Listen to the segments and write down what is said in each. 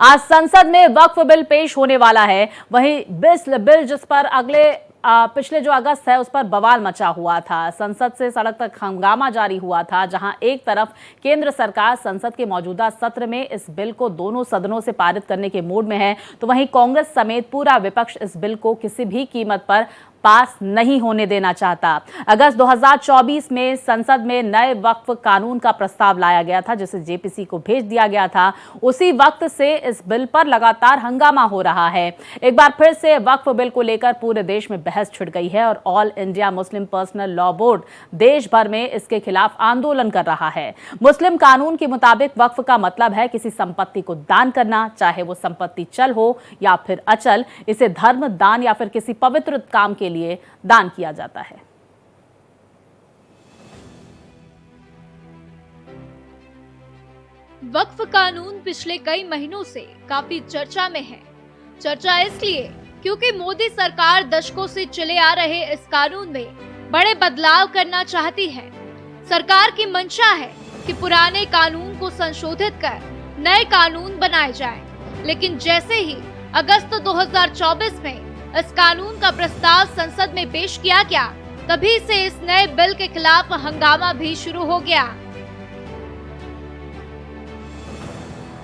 आज संसद में वक्फ बिल पेश होने वाला है। वहीं बिल जिस पर पिछले जो अगस्त है उस पर बवाल मचा हुआ था। संसद से सड़क तक हंगामा जारी हुआ था, जहां एक तरफ केंद्र सरकार संसद के मौजूदा सत्र में इस बिल को दोनों सदनों से पारित करने के मूड में है, तो वहीं कांग्रेस समेत पूरा विपक्ष इस बिल को किसी भी कीमत पर पास नहीं होने देना चाहता। अगस्त 2024 में संसद में नए वक्फ कानून का प्रस्ताव लाया गया था, जिसे जेपीसी को भेज दिया गया था। उसी वक्त से इस बिल पर लगातार हंगामा हो रहा है। एक बार फिर से वक्फ बिल को लेकर पूरे देश में बहस छिड़ गई है और all India Muslim personal law board देश भर में इसके खिलाफ आंदोलन कर रहा है। मुस्लिम कानून के मुताबिक वक्फ का मतलब है किसी संपत्ति को दान करना, चाहे वो संपत्ति चल हो या फिर अचल। इसे धर्म, दान या फिर किसी पवित्र काम के लिए दान किया जाता है। वक्फ कानून पिछले कई महीनों से काफी चर्चा में है। चर्चा इसलिए क्योंकि मोदी सरकार दशकों से चले आ रहे इस कानून में बड़े बदलाव करना चाहती है। सरकार की मंशा है कि पुराने कानून को संशोधित कर नए कानून बनाए जाएं। लेकिन जैसे ही अगस्त 2024 में इस कानून का प्रस्ताव संसद में पेश किया गया, तभी से इस नए बिल के खिलाफ हंगामा भी शुरू हो गया।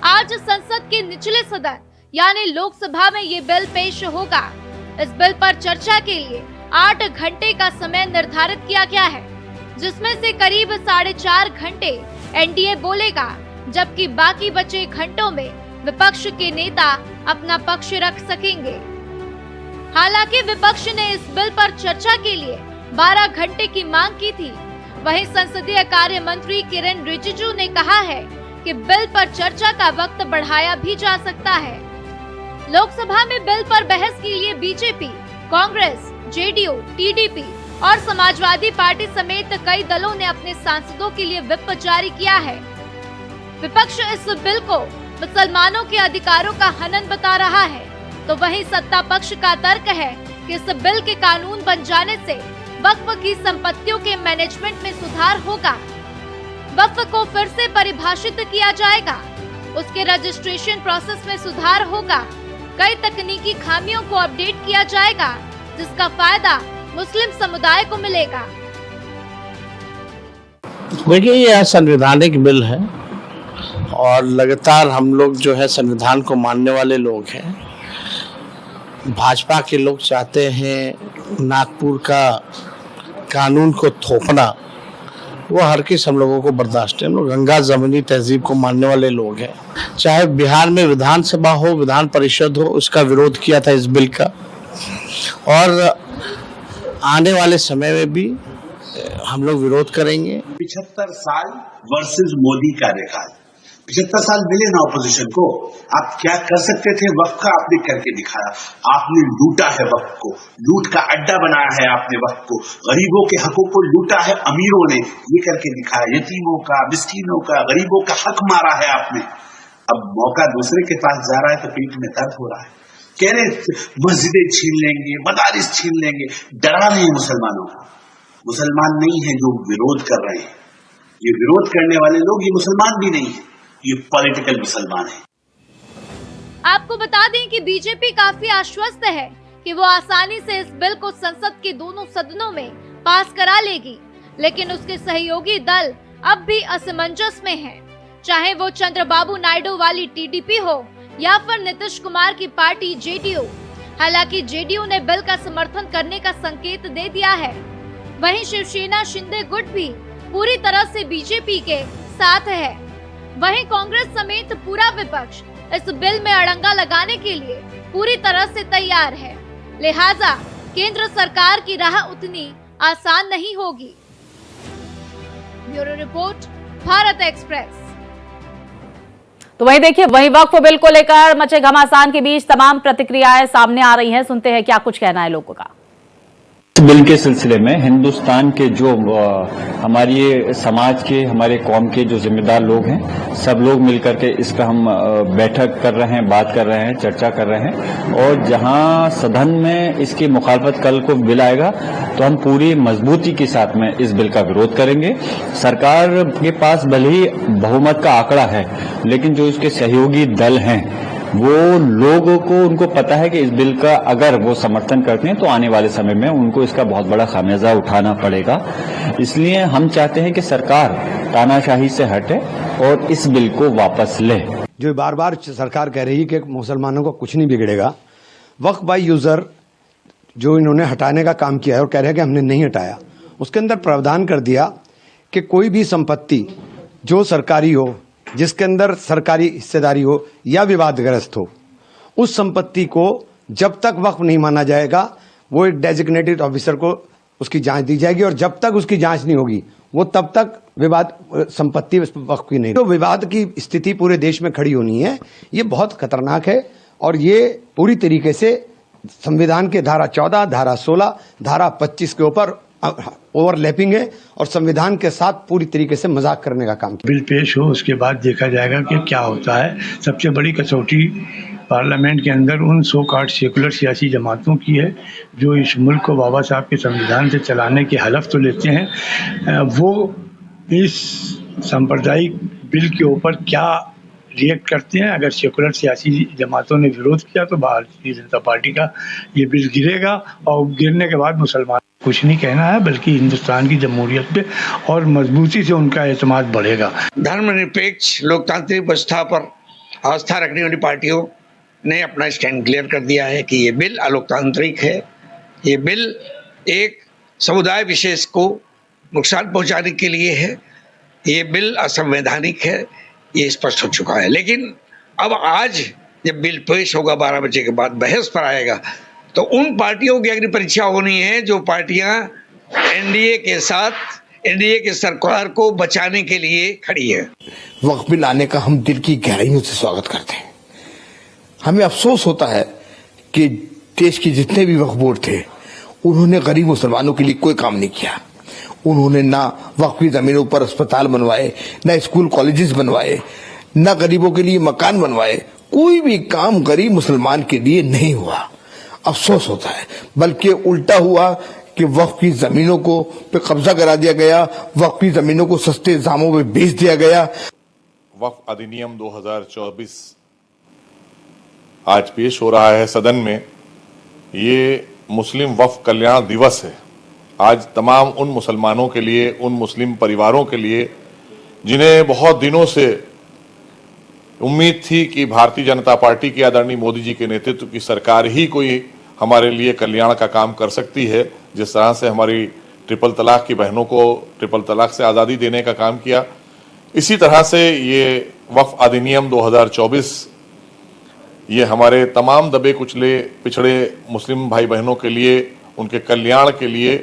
आज संसद के निचले सदन यानी लोकसभा में ये बिल पेश होगा। इस बिल पर चर्चा के लिए 8 घंटे का समय निर्धारित किया गया है, जिसमें से करीब 4.5 घंटे एनडीए बोलेगा, जबकि बाकी बचे घंटों में विपक्ष के नेता अपना पक्ष रख सकेंगे। हालांकि विपक्ष ने इस बिल पर चर्चा के लिए 12 घंटे की मांग की थी। वहीं संसदीय कार्य मंत्री किरेन रिजिजू ने कहा है कि बिल पर चर्चा का वक्त बढ़ाया भी जा सकता है। लोकसभा में बिल पर बहस के लिए बीजेपी, कांग्रेस, जेडीयू, टीडीपी और समाजवादी पार्टी समेत कई दलों ने अपने सांसदों के लिए व्हिप जारी किया है। विपक्ष इस बिल को मुसलमानों के अधिकारों का हनन बता रहा है, तो वहीं सत्ता पक्ष का तर्क है कि इस बिल के कानून बन जाने से वक्फ की संपत्तियों के मैनेजमेंट में सुधार होगा। वक्फ को फिर से परिभाषित किया जाएगा, उसके रजिस्ट्रेशन प्रोसेस में सुधार होगा, कई तकनीकी खामियों को अपडेट किया जाएगा, जिसका फायदा मुस्लिम समुदाय को मिलेगा। देखिए, यह संवैधानिक बिल है और लगातार हम लोग जो है संविधान को मानने वाले लोग हैं। भाजपा के लोग चाहते हैं नागपुर का कानून को थोपना, वो हर किस हम लोगों को बर्दाश्त है। हम लोग गंगा जमुनी तहजीब को मानने वाले लोग हैं। चाहे बिहार में विधानसभा हो, विधान परिषद हो, उसका विरोध किया था इस बिल का, और आने वाले समय में भी हम लोग विरोध करेंगे। 75 साल वर्सेस मोदी कार्यकाल, 75 साल मिले ना ऑपोजिशन को। आप क्या कर सकते थे? वक्फ का आपने करके दिखाया। आपने लूटा है वक्फ को, लूट का अड्डा बनाया है आपने वक्फ को। गरीबों के हकों को लूटा है अमीरों ने, ये करके दिखाया। यतीमों का, मिस्कीनों का, गरीबों का हक मारा है आपने। अब मौका दूसरे के पास जा रहा है तो पीठ में दर्द हो रहा है। कह रहे मस्जिदें छीन लेंगे, मदारिस छीन लेंगे। डरा नहीं मुसलमानों को। मुसलमान नहीं है जो विरोध कर रहे हैं। ये विरोध करने वाले लोग ये मुसलमान भी नहीं है, ये पॉलिटिकल मुसलमान है। आपको बता दें कि बीजेपी काफी आश्वस्त है कि वो आसानी से इस बिल को संसद के दोनों सदनों में पास करा लेगी, लेकिन उसके सहयोगी दल अब भी असमंजस में हैं। चाहे वो चंद्रबाबू नायडू वाली टीडीपी हो या फिर नीतीश कुमार की पार्टी जेडीयू। हालांकि जेडीयू ने बिल का समर्थन करने का संकेत दे दिया है। वहीं शिवसेना शिंदे गुट भी पूरी तरह से बीजेपी के साथ है। वहीं कांग्रेस समेत पूरा विपक्ष इस बिल में अड़ंगा लगाने के लिए पूरी तरह से तैयार है। लिहाजा केंद्र सरकार की राह उतनी आसान नहीं होगी। Bureau report, Bharat express. तो वहीं देखिए, वहीं वक्फ बिल को लेकर मचे घमासान के बीच तमाम प्रतिक्रियाएं सामने आ रही हैं। सुनते हैं क्या कुछ कहना है लोगों का। बिल के सिलसिले में हिंदुस्तान के जो हमारी समाज के, हमारे कौम के जो जिम्मेदार लोग हैं, सब लोग मिलकर के इस पर हम बैठक कर रहे हैं, बात कर रहे हैं, चर्चा कर रहे हैं। और जहां सदन में इसकी मुखालफत कल को बिल आएगा तो हम पूरी मजबूती के साथ में इस बिल का विरोध करेंगे। सरकार के पास भले ही बहुमत का आंकड़ा है, लेकिन जो इसके सहयोगी दल हैं वो लोगों को उनको पता है कि इस बिल का अगर वो समर्थन करते हैं तो आने वाले समय में उनको इसका बहुत बड़ा खामियाजा उठाना पड़ेगा। इसलिए हम चाहते हैं कि सरकार तानाशाही से हटे और इस बिल को वापस ले। जो बार बार सरकार कह रही है कि मुसलमानों को कुछ नहीं बिगड़ेगा, वक्फ बाय यूजर जो इन्होंने हटाने का काम किया है और कह रहे हैं कि हमने नहीं हटाया, उसके अंदर प्रावधान कर दिया कि कोई भी संपत्ति जो सरकारी हो, जिसके अंदर सरकारी हिस्सेदारी हो या विवादग्रस्त हो, उस संपत्ति को जब तक वक्फ नहीं माना जाएगा वो एक डेजिग्नेटेड ऑफिसर को उसकी जांच दी जाएगी और जब तक उसकी जांच नहीं होगी वो तब तक विवाद संपत्ति वक्फ की नहीं। तो विवाद की स्थिति पूरे देश में खड़ी होनी है, ये बहुत खतरनाक है और ये पूरी तरीके से संविधान के धारा 14, धारा 16, धारा 25 के ऊपर ओवरलैपिंग है और संविधान के साथ पूरी तरीके से मजाक करने का काम। बिल पेश हो उसके बाद देखा जाएगा कि क्या होता है। सबसे बड़ी कसौटी पार्लियामेंट के अंदर उन सो कॉल्ड सेकुलर सियासी जमातों की है जो इस मुल्क को बाबा साहब के संविधान से चलाने के हलफ तो लेते हैं, वो इस सांप्रदायिक बिल के ऊपर क्या रिएक्ट करते हैं। अगर सेकुलर सियासी जमातों ने विरोध किया तो भारतीय जनता पार्टी का ये बिल गिरेगा और गिरने के बाद मुसलमान कुछ नहीं कहना है बल्कि हिंदुस्तान की जमहूरियत पे और मजबूती से उनका एतमाद बढ़ेगा। धर्मनिरपेक्ष लोकतांत्रिक व्यवस्था पर आस्था रखने वाली पार्टियों ने अपना स्टैंड क्लियर कर दिया है कि ये बिल अलोकतांत्रिक है, ये बिल एक समुदाय विशेष को नुकसान पहुंचाने के लिए है, ये बिल असंवैधानिक है, ये स्पष्ट हो चुका है। लेकिन अब आज जब बिल पेश होगा 12 बजे के बाद बहस पर आएगा तो उन पार्टियों की अग्नि परीक्षा होनी है जो पार्टियां एनडीए के साथ एनडीए की सरकार को बचाने के लिए खड़ी है। वक्फ बिल आने का हम दिल की गहराइयों से स्वागत करते हैं। हमें अफसोस होता है कि देश के जितने भी वक्फ बोर्ड थे उन्होंने गरीब मुसलमानों के लिए कोई काम नहीं किया। उन्होंने ना वक्फ की जमीनों पर अस्पताल बनवाए, ना स्कूल कॉलेजेस बनवाए, ना गरीबों के लिए मकान बनवाए। कोई भी काम गरीब मुसलमान के लिए नहीं हुआ। अफसोस होता है, बल्कि उल्टा हुआ कि वक्फ की जमीनों को पे कब्जा करा दिया गया, वक्फ की जमीनों को सस्ते दामों में बेच दिया गया। वक्फ अधिनियम 2024 आज पेश हो रहा है सदन में। ये मुस्लिम वक्फ कल्याण दिवस है। आज तमाम उन मुसलमानों के लिए, उन मुस्लिम परिवारों के लिए जिन्हें बहुत दिनों से उम्मीद थी कि भारतीय जनता पार्टी की आदरणीय मोदी जी के नेतृत्व की सरकार ही कोई हमारे लिए कल्याण का काम कर सकती है। जिस तरह से हमारी ट्रिपल तलाक की बहनों को ट्रिपल तलाक से आज़ादी देने का काम किया, इसी तरह से ये वक्फ अधिनियम 2024 ये हमारे तमाम दबे कुचले पिछड़े मुस्लिम भाई बहनों के लिए, उनके कल्याण के लिए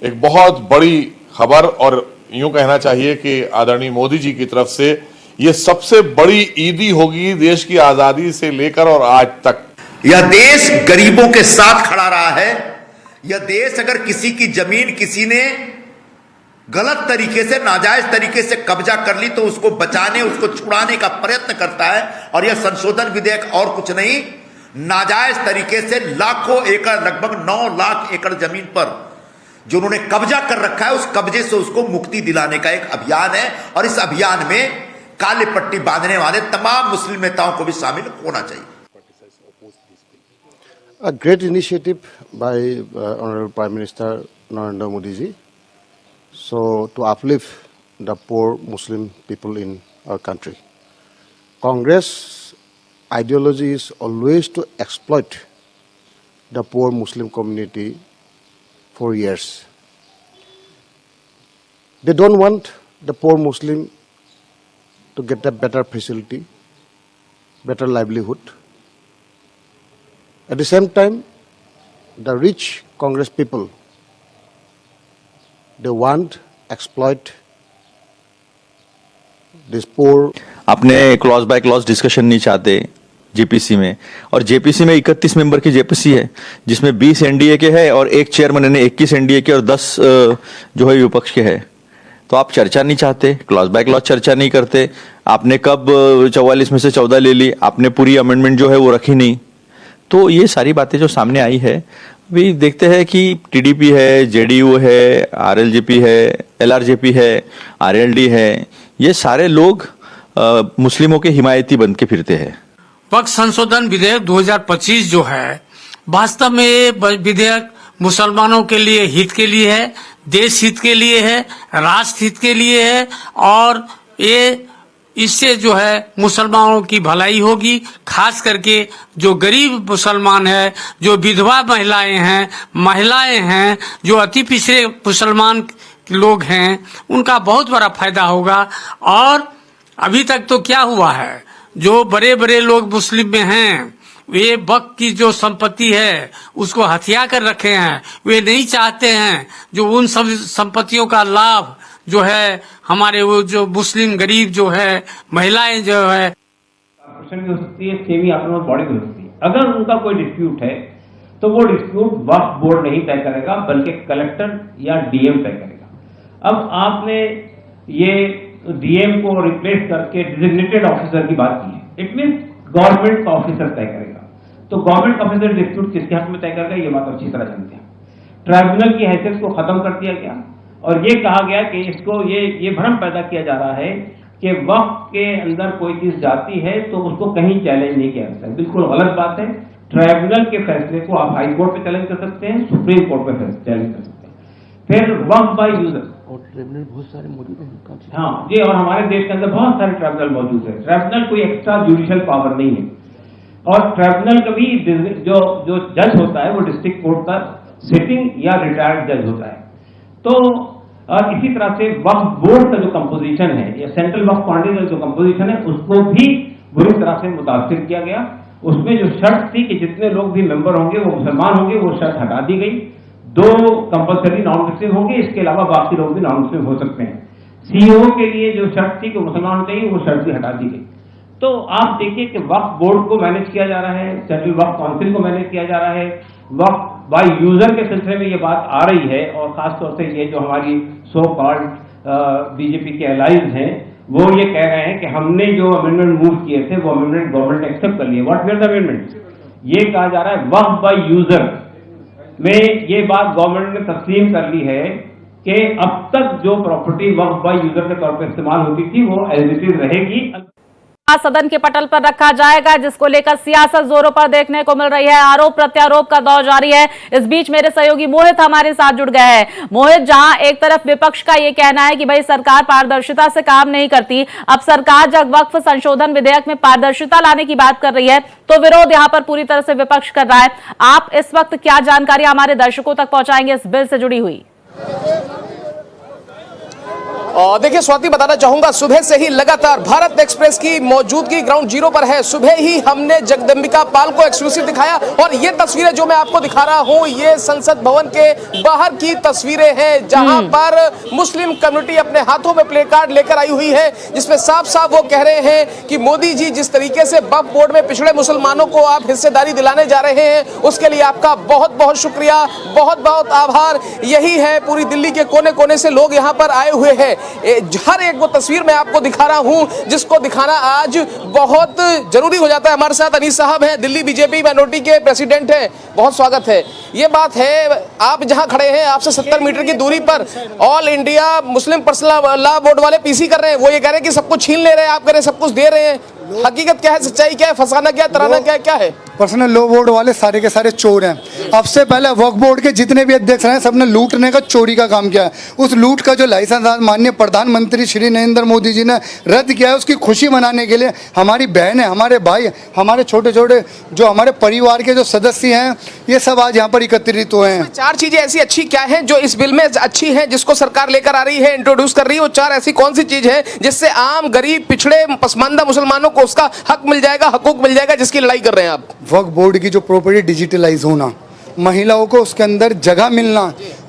एक बहुत बड़ी खबर और यूं कहना चाहिए कि आदरणीय मोदी जी की तरफ से ये सबसे बड़ी ईदी होगी देश की आजादी से लेकर और आज तक। यह देश गरीबों के साथ खड़ा रहा है। यह देश अगर किसी की जमीन किसी ने गलत तरीके से, नाजायज तरीके से कब्जा कर ली तो उसको बचाने, उसको छुड़ाने का प्रयत्न करता है। और यह संशोधन विधेयक और कुछ नहीं, नाजायज तरीके से लाखों एकड़, लगभग 9 लाख एकड़ जमीन पर जो उन्होंने कब्जा कर रखा है, उस कब्जे से उसको मुक्ति दिलाने का एक अभियान है। और इस अभियान में काली पट्टी बांधने वाले तमाम मुस्लिम नेताओं को भी शामिल होना चाहिए। A great initiative by Honorable Prime Minister Narendra Modi ji. So to uplift the poor Muslim people in our country. Congress ideology is always to exploit the poor Muslim community for years. They don't want the poor Muslim to get a better facility, better livelihood. At the same time, the rich Congress people, they want exploit this poor. आपने clause by clause discussion नहीं चाहते JPC में, और JPC में 31 member की JPC है जिसमें 20 NDA के है और एक चेयरमैन यानी 21 एनडीए के और 10 जो है विपक्ष के है। तो आप चर्चा नहीं चाहते, क्लॉज बाय क्लॉज चर्चा नहीं करते। आपने कब 44 में से 14 ले ली, आपने पूरी अमेंडमेंट जो है वो रखी नहीं। तो ये सारी बातें जो सामने आई है, अभी देखते हैं कि टीडीपी है, जेडीयू है, आरएलजेपी है, एलआरजेपी है, आरएलडी है, ये सारे लोग मुस्लिमों के हिमायती बन के फिरते हैं। वक्फ संशोधन विधेयक 2025 जो है, वास्तव में ये विधेयक मुसलमानों के लिए हित के लिए है, देश हित के लिए है, राष्ट्र हित के लिए है, और ये इससे जो है मुसलमानों की भलाई होगी। खास करके जो गरीब मुसलमान है, जो विधवा महिलाएं हैं, जो अति पिछड़े मुसलमान लोग हैं, उनका बहुत बड़ा फायदा होगा। और अभी तक तो क्या हुआ है, जो बड़े बड़े लोग मुस्लिम में हैं, वे वक्फ की जो संपत्ति है उसको हथिया कर रखे हैं। वे नहीं चाहते हैं जो उन सब संपत्तियों का लाभ जो है हमारे वो जो मुस्लिम गरीब जो है, महिलाएं जो है, कॉर्पोरेशन भी हो सकती है, सेमी ऑटोनोमस बॉडी भी हो सकती है। अगर उनका कोई डिस्प्यूट है तो वो डिस्प्यूट वक्फ बोर्ड नहीं तय करेगा, बल्कि कलेक्टर या डीएम तय करेगा। अब आपने ये डीएम को रिप्लेस करके डिजिग्नेटेड ऑफिसर की बात की है। इट मीन्स गवर्नमेंट ऑफिसर तय करेगा। तो गवर्नमेंट ऑफिसर डिस्प्यूट किसके हक में तय करेगा, ये बात अच्छी तरह जानते हैं। ट्राइब्यूनल की हैसियत को खत्म कर दिया गया और ये कहा गया कि इसको ये भ्रम पैदा किया जा रहा है कि वक्फ के अंदर कोई चीज जाती है तो उसको कहीं चैलेंज नहीं किया जाता है। बिल्कुल गलत बात है। ट्राइब्यूनल के फैसले को आप हाई कोर्ट पे चैलेंज कर सकते हैं, सुप्रीम कोर्ट पे चैलेंज कर सकते हैं। फिर वक्फ बाय यूजर और ट्राइब्यूनल बहुत सारे मौजूद हैं। हाँ जी, और हमारे देश के अंदर बहुत सारे ट्राइब्यूनल मौजूद है। ट्राइब्यूनल कोई एक्स्ट्रा जुडिशियल पावर नहीं है। और ट्राइब्यूनल का भी जो जज होता है वो डिस्ट्रिक्ट कोर्ट का सिटिंग या रिटायर्ड जज होता है। तो और इसी तरह से वक्फ बोर्ड का जो कंपोजिशन है या सेंट्रल वक्फ कमेटी का जो कंपोजिशन है उसको भी बुरी तरह से मुतासिर किया गया। उसमें जो शर्त थी कि जितने लोग भी मेंबर होंगे वो मुसलमान होंगे, वो शर्त हटा दी गई। 2 कंपलसरी नॉन मुस्लिम होंगे, इसके अलावा बाकी लोग भी नॉन मुस्लिम हो सकते हैं। सीईओ के लिए जो शर्त थी कि मुसलमान होने चाहिए, वो शर्त भी हटा दी गई। तो आप देखिए कि वक्फ बोर्ड को मैनेज किया जा रहा है, सेंट्रल वक्फ काउंसिल को मैनेज किया जा रहा है, वक्फ बाय यूजर के सिलसिले में ये बात आ रही है। और खासतौर से ये जो हमारी सो कॉल्ड बीजेपी के एलाइज हैं, वो ये कह रहे हैं कि हमने जो अमेंडमेंट मूव किए थे वो अमेंडमेंट गवर्नमेंट ने एक्सेप्ट कर लिए। What were the amendment? ये कहा जा रहा है वक्फ बाय यूजर में ये बात गवर्नमेंट ने तस्लीम कर ली है कि अब तक जो प्रॉपर्टी वक्फ बाय यूजर के तौर पर इस्तेमाल होती थी वो एज इट इज रहेगी। सदन के पटल पर रखा जाएगा, जिसको लेकर सियासत जोरों पर देखने को मिल रही है। आरोप प्रत्यारोप का दौर जारी है। इस बीच मेरे सहयोगी मोहित हमारे साथ जुड़ गए हैं। मोहित, जहां एक तरफ विपक्ष का ये कहना है कि भाई सरकार पारदर्शिता से काम नहीं करती, अब सरकार जब वक्फ संशोधन विधेयक में पारदर्शिता लाने की बात कर रही है तो विरोध यहां पर पूरी तरह से विपक्ष कर रहा है। आप इस वक्त क्या जानकारी हमारे दर्शकों तक पहुंचाएंगे इस बिल से जुड़ी हुई? देखिए स्वाति, बताना चाहूंगा सुबह से ही लगातार भारत एक्सप्रेस की मौजूदगी ग्राउंड जीरो पर है। सुबह ही हमने जगदम्बिका पाल को एक्सक्लूसिव दिखाया और ये तस्वीरें जो मैं आपको दिखा रहा हूं ये संसद भवन के बाहर की तस्वीरें हैं, जहां पर मुस्लिम कम्युनिटी अपने हाथों में प्ले कार्ड लेकर आई हुई है, जिसमें साफ साफ वो कह रहे हैं कि मोदी जी जिस तरीके से वक्फ बोर्ड में पिछड़े मुसलमानों को आप हिस्सेदारी दिलाने जा रहे हैं उसके लिए आपका बहुत बहुत शुक्रिया, बहुत बहुत आभार। यही है, पूरी दिल्ली के कोने कोने से लोग यहाँ पर आए हुए हैं। हर एक वो तस्वीर मैं आपको दिखा रहा हूं जिसको दिखाना आज बहुत जरूरी हो जाता है। हमारे साथ अनीस साहब हैं, दिल्ली बीजेपी माइनॉरिटी के प्रेसिडेंट हैं, बहुत स्वागत है। ये बात है, आप जहां खड़े हैं आपसे 70 मीटर की दूरी पर all India Muslim personal law board वाले पीसी कर रहे हैं। वो ये कह रहे हैं कि सब कुछ छीन ले रहे हैं, आप कह रहे हैं सब कुछ दे रहे हैं। हकीकत क्या है, सच्चाई क्या है, फंसाना क्या है, तराना क्या है, क्या है? पर्सनल लॉ बोर्ड वाले सारे के सारे चोर हैं। अब से पहले वक्फ बोर्ड के जितने भी अध्यक्ष हैं सबने लूटने का, चोरी का काम किया है। उस लूट का जो लाइसेंस आज माननीय प्रधानमंत्री श्री नरेंद्र मोदी जी ने रद्द किया है, उसकी खुशी मनाने के लिए हमारी बहनें, हमारे भाई, हमारे छोटे छोटे जो हमारे परिवार के जो सदस्य हैं, ये सब आज यहाँ पर एकत्रित हुए हैं। 4 चीजें ऐसी अच्छी क्या हैं जो इस बिल में अच्छी हैं, जिसको सरकार लेकर आ रही है, इंट्रोड्यूस कर रही है? वो 4 ऐसी कौन सी चीज है जिससे आम गरीब पिछड़े पसमानदा मुसलमानों को उसका हक मिल जाएगा, हकूक मिल जाएगा, जिसकी लड़ाई कर रहे हैं आप? वक्फ बोर्ड की जो प्रॉपर्टी डिजिटलाइज होना, महिलाओं को उसके अंदर जगह मिलना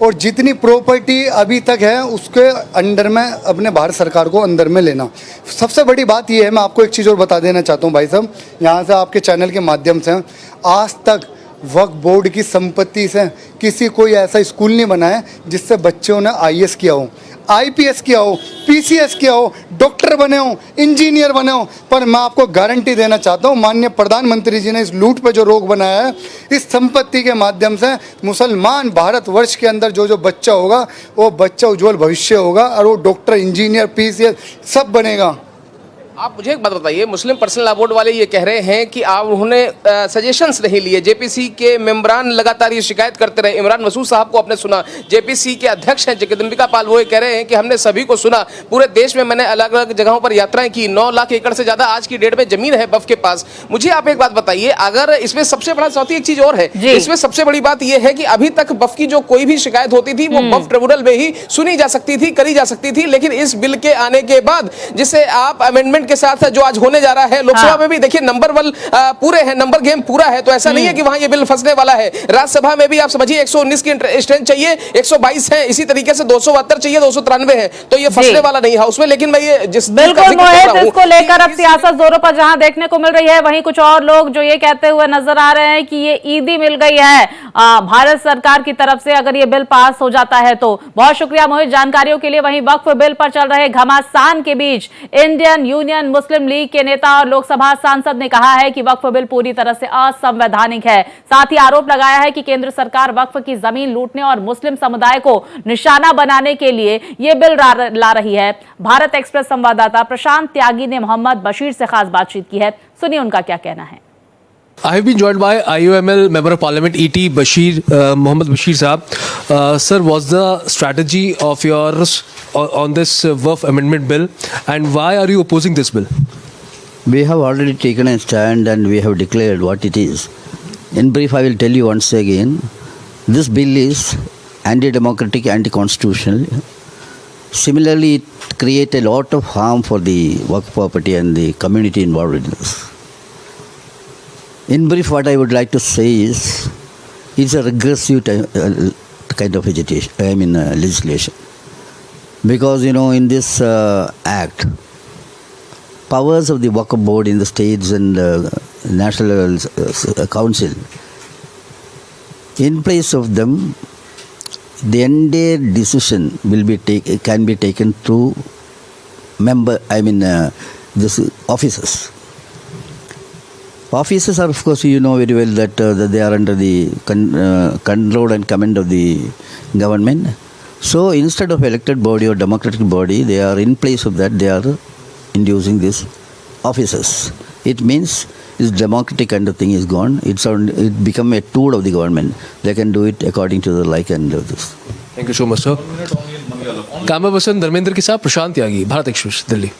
और जितनी प्रॉपर्टी अभी तक है उसके अंडर में अपने भारत सरकार को अंदर में लेना। सबसे बड़ी बात यह है, मैं आपको एक चीज़ और बता देना चाहता हूँ भाई साहब, यहाँ से आपके चैनल के माध्यम से, आज तक वक्फ बोर्ड की संपत्ति से किसी कोई ऐसा स्कूल नहीं बना है जिससे बच्चों ने IAS किया हो, IPS किया हो, PCS किया हो, डॉक्टर बने हो, इंजीनियर बने हो। पर मैं आपको गारंटी देना चाहता हूँ, माननीय प्रधानमंत्री जी ने इस लूट पे जो रोक बनाया है, इस संपत्ति के माध्यम से मुसलमान भारतवर्ष के अंदर जो जो बच्चा होगा वो बच्चा उज्जवल भविष्य होगा और वो डॉक्टर, इंजीनियर, PCS सब बनेगा। आप मुझे एक बात बताइए, मुस्लिम पर्सनल लॉ बोर्ड वाले ये कह रहे हैं कि आप उन्होंने सजेशंस नहीं लिए। जेपीसी के मेंबरान लगातार ये शिकायत करते रहे। इमरान मसूद साहब को आपने सुना, जेपीसी के अध्यक्ष हैं जगदम्बिका पाल, वो ये कह रहे हैं कि हमने सभी को सुना। पूरे देश में मैंने अलग अलग जगहों पर यात्राएं की, 9 लाख एकड़ से ज्यादा आज की डेट में जमीन है वक्फ के पास। मुझे आप एक बात बताइए, अगर इसमें सबसे बड़ा साथ ही एक चीज और है, इसमें सबसे बड़ी बात यह है कि अभी तक वक्फ की जो कोई भी शिकायत होती थी वो वक्फ ट्रिब्यूनल में ही सुनी जा सकती थी, करी जा सकती थी। लेकिन इस बिल के आने के बाद, जिसे आप अमेंडमेंट के साथ जो आज होने जा रहा है, लोकसभा में भी देखिए नंबर वन पूरे हैं, नंबर गेम पूरा है, तो ऐसा नहीं है कि वहां ये बिल फंसने वाला है। राज्यसभा में भी आप समझिए 119 की स्ट्रेंथ चाहिए, 122 है, इसी तरीके से 272 चाहिए, 293 है, तो ये फंसने वाला नहीं है उसमें। लेकिन मैं ये जिस बिल्कुल मोहित, इसको लेकर अब सियासत जोरों पर जहां देखने को मिल रही है, वहीं कुछ और लोग जो ये कहते हुए नजर आ रहे हैं कि ये ईदी मिल गई है भारत सरकार की तरफ से अगर ये बिल पास हो जाता है तो। बहुत शुक्रिया मोहित जानकारियों के लिए। वहीं वक्फ बिल पर चल रहे घमासान के बीच इंडियन यूनियन मुस्लिम लीग के नेता और लोकसभा सांसद ने कहा है कि वक्फ बिल पूरी तरह से असंवैधानिक है। साथ ही आरोप लगाया है कि केंद्र सरकार वक्फ की जमीन लूटने और मुस्लिम समुदाय को निशाना बनाने के लिए यह बिल ला रही है। भारत एक्सप्रेस संवाददाता प्रशांत त्यागी ने मोहम्मद बशीर से खास बातचीत की है, सुनिए उनका क्या कहना है। I have been joined by IUML Member of Parliament ET Bashir, Mohammed Bashir Saab. Sir, what's the strategy of yours on this Waqf Amendment Bill, and why are you opposing this bill? We have already taken a stand and we have declared what it is. In brief, I will tell you once again, this bill is anti-democratic, anti-constitutional. Similarly, it creates a lot of harm for the Waqf property and the community involved in this. In brief, what I would like to say is, it's a regressive kind of legislation. Because, in this act, powers of the Waqf board in the states and national council, in place of them, the entire decision can be taken through this officers. Officers are, of course, you know very well that they are under the control and command of the government. So instead of elected body or democratic body, they are in place of that, they are inducing these officers. It means this democratic kind of thing is gone. It become a tool of the government. They can do it according to the like and this. Thank you so much, sir. Camera person Dharmendra के साथ प्रशांत त्यागी, Bharat express, Delhi.